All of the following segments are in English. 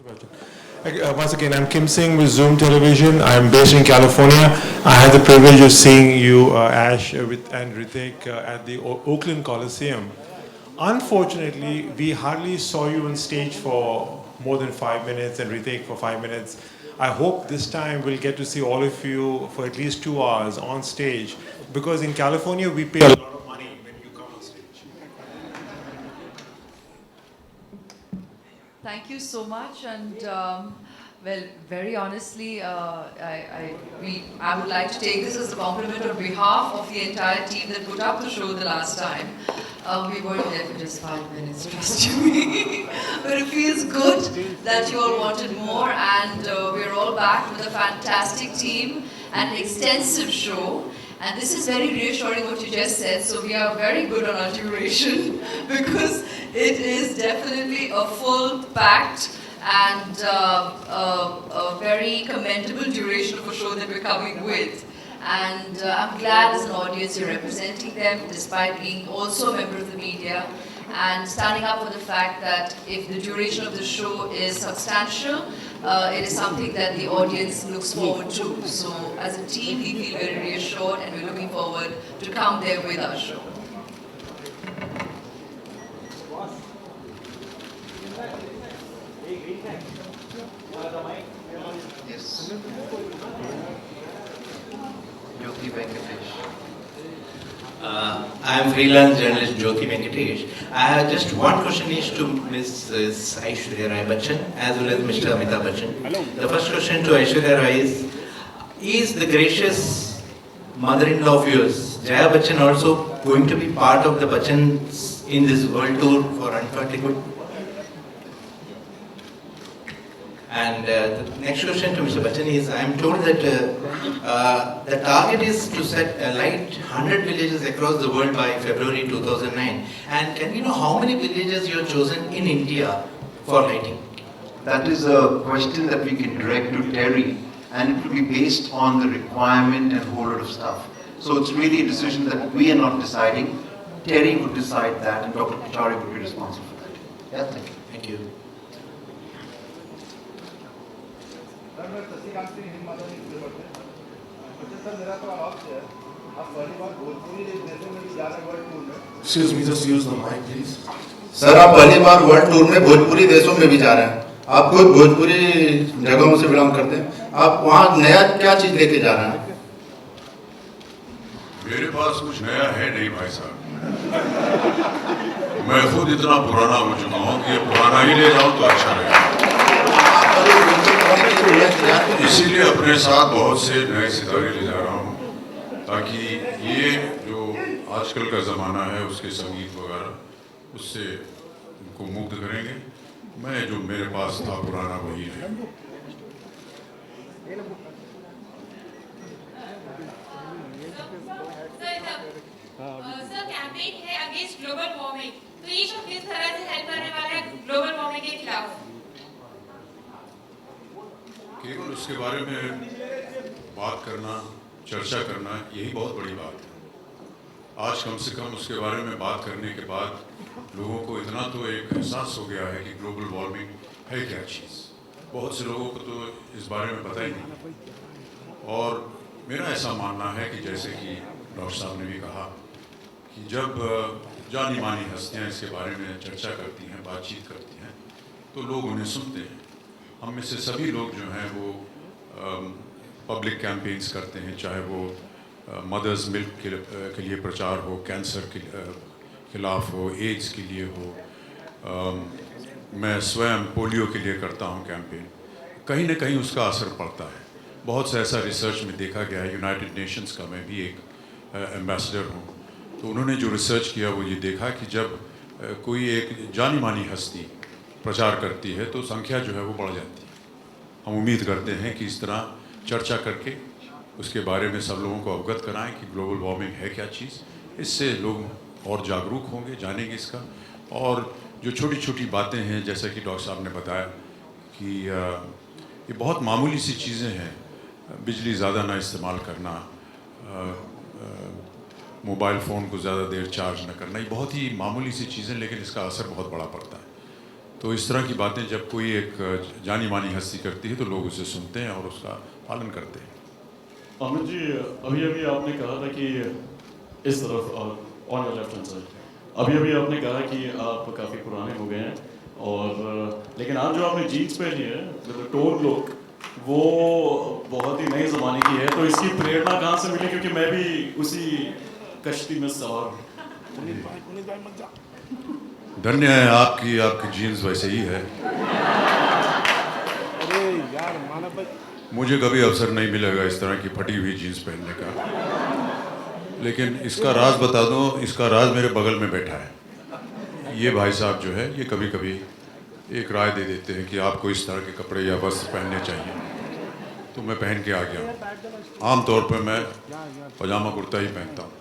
Once again, I'm Kim Singh with Zoom Television. I'm based in California. I had the privilege of seeing you, Ash, and Ritik at the Oakland Coliseum. Unfortunately, we hardly saw you on stage for more than 5 minutes and Ritik for 5 minutes. I hope this time we'll get to see all of you for at least 2 hours on stage, because in California we pay a lot of money when you come on stage. Thank you so much, and well, very honestly, I would like to take this as a compliment on behalf of the entire team that put up the show the last time. We weren't there for just 5 minutes, trust you me. But it feels good that you all wanted more, and we're all back with a fantastic team and extensive show. And this is very reassuring what you just said, so we are very good on our duration because it is definitely a full packed and a very commendable duration of a show that we're coming with. And I'm glad as an audience you're representing them despite being also a member of the media and standing up for the fact that if the duration of the show is substantial, it is something that the audience looks forward to. So as a team, we feel very reassured and we're looking forward to come there with our show. Yes. Jyoti Venkatesh. I am freelance journalist Jyoti Venkatesh. I have just one question is to Ms. Aishwarya Rai Bachchan as well as Mr. Amitabh Bachchan. The first question to Aishwarya Rai is the gracious mother-in-law of yours, Jaya Bachchan, also going to be part of the Bachchans in this world tour for Uncut Liquid? And the next question to Mr. Bachchan is, I am told that the target is to light 100 villages across the world by February 2009. And can you know how many villages you have chosen in India for lighting? That is a question that we can direct to Terry, and it will be based on the requirement and a whole lot of stuff. So it's really a decision that we are not deciding. Terry would decide that, and Dr. Pachari would be responsible for that. Yeah, thank you. Thank you. Excuse me, just use the mic, please. Sir, आप पहली बार world tour में भोजपुरी देशों में भी जा रहे हैं। आप खुद भोजपुरी जगहों से बिलोंग करते हैं, आप वहाँ नया क्या चीज लेके जा रहे हैं? मेरे पास कुछ नया है नहीं भाई साहब। मैं खुद इतना पुराना हो चुका हूँ कि ये पुराना ही ले जाऊँ तो अच्छा रहेगा। इसीलिए अपने साथ बहुत से नए सितारे ले जा रहा हूँ, ताकि ये जो आजकल का ज़माना है उसके संगीत वगैरह उससे उनको मुग्ध करेंगे। मैं जो मेरे पास था पुराना वही है। सर, कैंपेन है अगेंस्ट ग्लोबल वार्मिंग, तो ये शो किस तरह से हेल्प करने वाला है ग्लोबल वार्मिंग के खिलाफ? केवल उसके बारे में बात करना, चर्चा करना, यही बहुत बड़ी बात है। आज कम से कम उसके बारे में बात करने के बाद लोगों को इतना तो एक एहसास हो गया है कि ग्लोबल वार्मिंग है क्या चीज़। बहुत से लोगों को तो इस बारे में पता ही नहीं। और मेरा ऐसा मानना है कि जैसे कि डॉक्टर साहब ने भी कहा कि जब जानी मानी हस्तियाँ इसके बारे में चर्चा करती हैं, बातचीत करती हैं, तो लोग उन्हें सुनते हैं। हम में से सभी लोग जो हैं वो पब्लिक कैंपेन्स करते हैं, चाहे वो मदर्स मिल्क के लिए प्रचार हो, कैंसर के खिलाफ हो, एड्स के लिए हो। मैं स्वयं पोलियो के लिए करता हूँ कैंपेन। कहीं ना कहीं उसका असर पड़ता है। बहुत से ऐसा रिसर्च में देखा गया है। यूनाइटेड नेशंस का मैं भी एक एम्बेसडर हूँ, तो उन्होंने जो रिसर्च किया वो ये देखा कि जब कोई एक जानी मानी हस्ती प्रचार करती है तो संख्या जो है वो बढ़ जाती है। हम उम्मीद करते हैं कि इस तरह चर्चा करके उसके बारे में सब लोगों को अवगत कराएं कि ग्लोबल वार्मिंग है क्या चीज़। इससे लोग और जागरूक होंगे, जानेंगे इसका। और जो छोटी छोटी बातें हैं, जैसा कि डॉक्टर साहब ने बताया कि ये बहुत मामूली सी चीज़ें हैं। बिजली ज़्यादा ना इस्तेमाल करना, मोबाइल फ़ोन को ज़्यादा देर चार्ज न करना, ये बहुत ही मामूली सी चीज़ें, लेकिन इसका असर बहुत बड़ा पड़ता है। तो इस तरह की बातें जब कोई एक जानी मानी हस्ती करती है तो लोग उसे सुनते हैं और उसका पालन करते हैं। अमित जी, अभी अभी आपने कहा था कि इस तरफ on your left hand side, अभी अभी आपने कहा कि आप काफ़ी पुराने हो गए हैं और लेकिन आज जो आपने जीन्स पहनी है विद टोन लुक, वो बहुत ही नए ज़माने की है। तो इसकी प्रेरणा कहाँ से मिली? क्योंकि मैं भी उसी कश्ती में सवार हूँ। धन्य है आपकी जीन्स वैसे ही है। मुझे कभी अवसर नहीं मिलेगा इस तरह की फटी हुई जीन्स पहनने का, लेकिन इसका राज बता दूं, इसका राज मेरे बगल में बैठा है। ये भाई साहब जो है ये कभी कभी एक राय दे देते हैं कि आपको इस तरह के कपड़े या वस्त्र पहनने चाहिए, तो मैं पहन के आ गया हूँ। आम तौर पर मैं पजामा कुर्ता ही पहनता हूँ।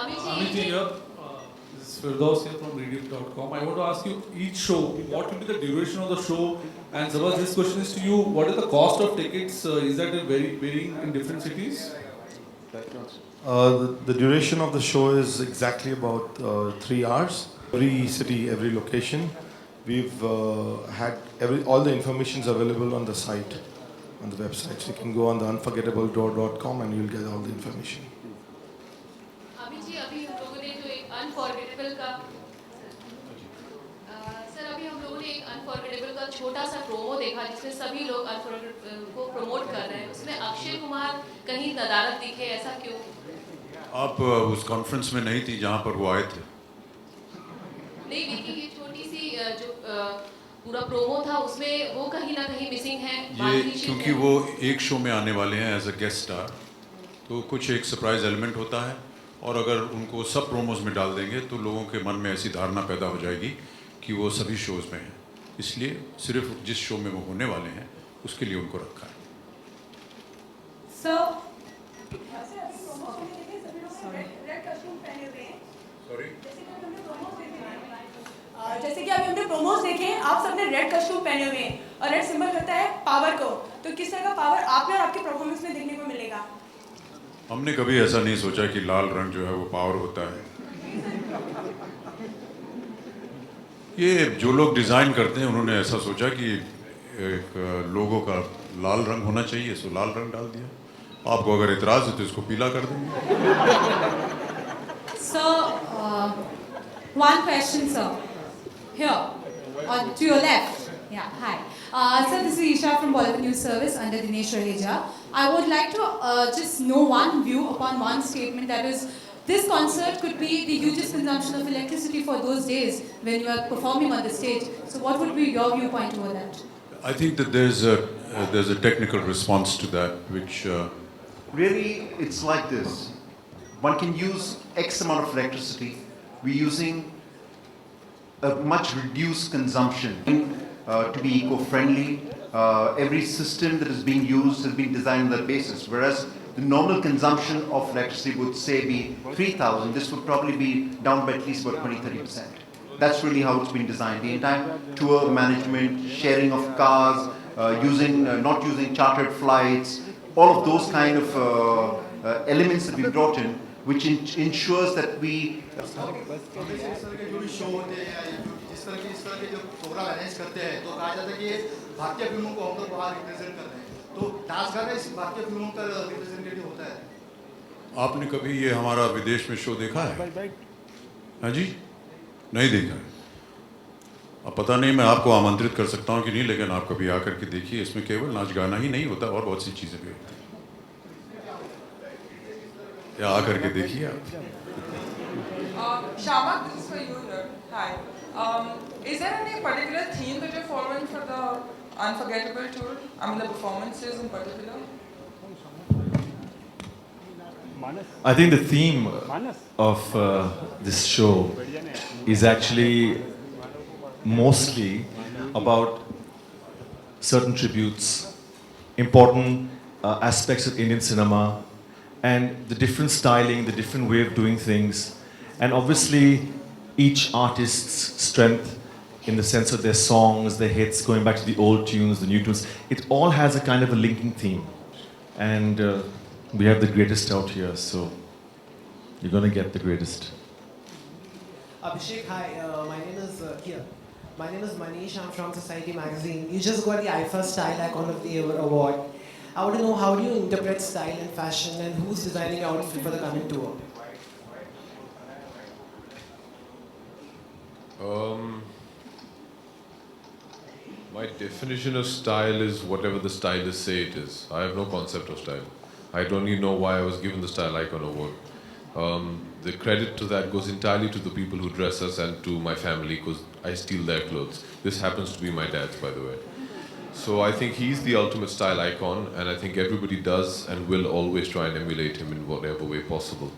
Amit ji, this is Firdaus here from Rediff.com. I want to ask you each show, what will be the duration of the show? And Zabaz, this question is to you, what is the cost of tickets? Is that varying in different cities? The duration of the show is exactly about 3 hours. Every city, every location. We've had all the information is available on the site, on the website. So you can go on the unforgettabledoor.com and you'll get all the information. अभी हम लोगों ने जो एक unforgettable का sir अभी हम लोगों ने एक अनफॉरगेटेबल का छोटा सा प्रोमो देखा जिसमें सभी लोग अनफॉरगेटेबल को प्रमोट कर रहे हैं। उसमें अक्षय कुमार कहीं नदारद दिखे, ऐसा क्यों? आप उस कॉन्फ्रेंस में नहीं थी जहाँ पर वो आए थे? नहीं, लेकिन ये छोटी सी जो पूरा प्रोमो था उसमें वो कहीं ना कहीं मिसिंग है। ये क्योंकि वो एक शो में आने वाले हैं एज अ गेस्ट स्टार, तो कुछ एक सरप्राइज एलिमेंट होता है, और अगर उनको सब प्रोमोज में डाल देंगे तो लोगों के मन में ऐसी धारणा पैदा हो जाएगी कि वो सभी शोज़ में हैं। इसलिए सिर्फ जिस शो में वो होने वाले हैं उसके लिए उनको रखा है। जैसे कि अभी हमने प्रोमोज देखे हैं, आप सबने रेड कस्ट्यूम पहने हुए हैं और रेड सिंबल करता है पावर को, तो किस तरह का पावर आप में और आपके परफॉर्मेंस में देखने को मिलेगा? हमने कभी ऐसा नहीं सोचा कि लाल रंग जो है वो पावर होता है। ये जो लोग डिज़ाइन करते हैं उन्होंने ऐसा सोचा कि एक लोगो का लाल रंग होना चाहिए, सो लाल रंग डाल दिया। आपको अगर इतराज़ है तो इसको पीला कर देंगे। Sir, one question, sir. Here, to your left. Yeah, hi. Sir, this is Isha from Bollywood News Service under Dinesh Raheja. I would like to just know one view upon one statement, that is, this concert could be the hugest consumption of electricity for those days when you are performing on the stage. So what would be your viewpoint over that? I think that there's a technical response to that, which Really, it's like this. One can use X amount of electricity. We're using a much reduced consumption to be eco-friendly. Every system that is being used has been designed on that basis. Whereas the normal consumption of electricity would say be 3,000, this would probably be down by at least about 20-30%. That's really how it's been designed. The entire tour management, sharing of cars, not using chartered flights, all of those kind of elements that we brought in, which ensures that we आपने कभी ये हमारा विदेश में show देखा है? हाँ जी, नहीं देखा है। अब पता नहीं मैं आपको आमंत्रित कर सकता हूँ कि नहीं, लेकिन आप कभी आकर के देखिए। इसमें केवल नाच गाना ही नहीं होता और बहुत सी चीज़ें भी होती हैं। या आकर के देखिए आप। Shamak, this is for you here. Hi. Is there any particular theme that you're following for the Unforgettable tour? I mean the performances in particular? I think the theme of this show is actually mostly about certain tributes, important aspects of Indian cinema, and the different styling, the different way of doing things, and obviously each artist's strength in the sense of their songs, their hits, going back to the old tunes, the new tunes. It all has a kind of a linking theme. And we have the greatest out here, so you're going to get the greatest. Abhishek, hi. My name is here. My name is Manish. I'm from Society Magazine. You just got the IFA Style Icon of the Year award. I want to know, how do you interpret style and fashion, and who's designing your outfit for the coming tour? My definition of style is whatever the stylists say it is. I have no concept of style. I don't even know why I was given the Style Icon award. The credit to that goes entirely to the people who dress us and to my family, because I steal their clothes. This happens to be my dad's, by the way. So I think he's the ultimate style icon, and I think everybody does and will always try and emulate him in whatever way possible.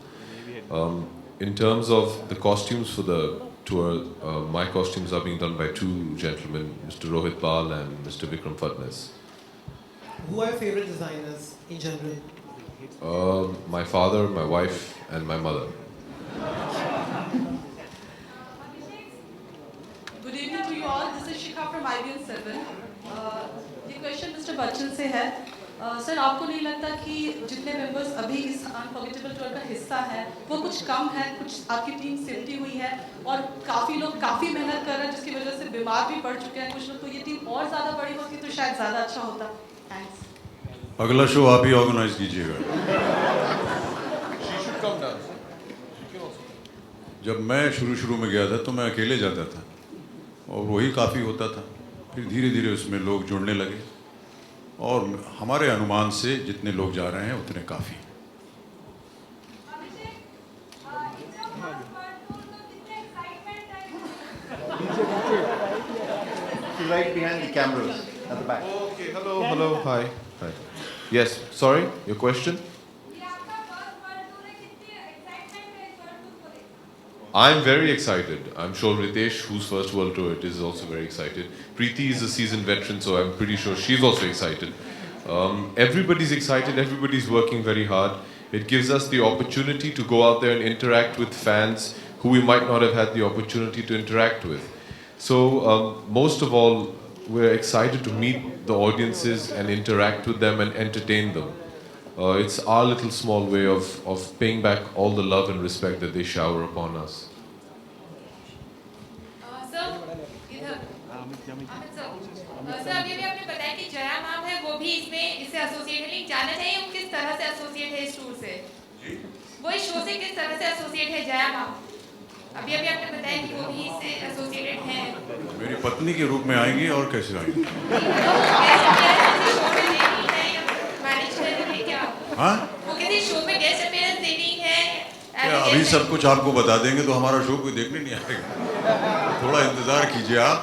In terms of the costumes for the tour, my costumes are being done by two gentlemen, Mr. Rohit Bal and Mr. Vikram Fadnes. Who are your favorite designers in general? My father, my wife, and my mother. Good evening to you all. This is Shikha from IBM 7. The question Mr. Bachchan से है, sir आपको नहीं लगता कि जितने members अभी इस unforgettable tour का हिस्सा है वो कुछ कम है, कुछ आपकी टीम सिमटी हुई है और काफ़ी लोग काफ़ी मेहनत कर रहे हैं जिसकी वजह से बीमार भी पड़ चुके हैं कुछ लोग, तो ये टीम और ज़्यादा बड़ी होती तो शायद ज़्यादा अच्छा होता. थैंक्स. अगला शो आप ही ऑर्गेनाइज कीजिएगा. जब मैं शुरू में गया था तो मैं अकेले जाता था और वही काफ़ी होता था. फिर धीरे धीरे उसमें लोग जुड़ने लगे और हमारे अनुमान से जितने लोग जा रहे हैं उतने काफ़ी. Right behind the cameras at the back. Okay, hello, hi. Yes, sorry, your question? I'm very excited. I'm sure Ritesh, whose first world tour it is also very excited. Preeti is a seasoned veteran, so I'm pretty sure she's also excited. Everybody's excited, everybody's working very hard. It gives us the opportunity to go out there and interact with fans who we might not have had the opportunity to interact with. So most of all, we're excited to meet the audiences and interact with them and entertain them. It's our little small way of paying back all the love and respect that they shower upon us. Sir अभी भी आपने बताया कि Jaya ma'am है वो भी इससे associate है, लेकिन जानना चाहिए वो किस तरह से एसोसिएट है इस टूर से, वो इस शो से किस तरह से एसोसिएट है जया मैम. अभी आपने बताया कि वो भी इससे एसोसिएटेड हैं. मेरी पत्नी के रूप में आएंगी और कैसे आएंगी? हाँ? वो किसी शो में गेस्ट अपीयरेंस देनी है. अभी सब कुछ आपको बता देंगे तो हमारा शो कोई देखने नहीं आएगा. थोड़ा इंतजार कीजिए आप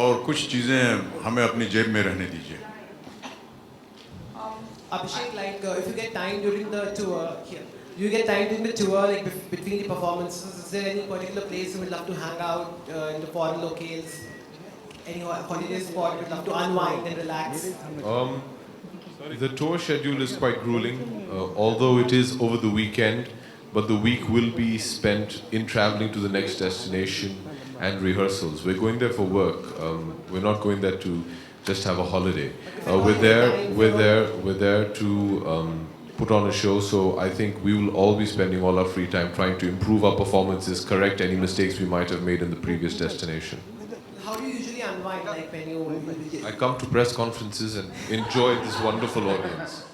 और कुछ चीजें हमें अपनी जेब में रहने दीजिए. Abhishek, like if you get time during the tour, do you get time during the tour, like between the performances? Is there any particular place you would love to hang out in the foreign locales? Any holiday spot you would love to unwind and relax? The tour schedule is quite grueling, although it is over the weekend, but the week will be spent in traveling to the next destination and rehearsals. We're going there for work. We're not going there to just have a holiday. We're there to put on a show, so I think we will all be spending all our free time trying to improve our performances, correct any mistakes we might have made in the previous destination. How do you usually unwind, like when you... I come to press conferences and enjoy this wonderful audience.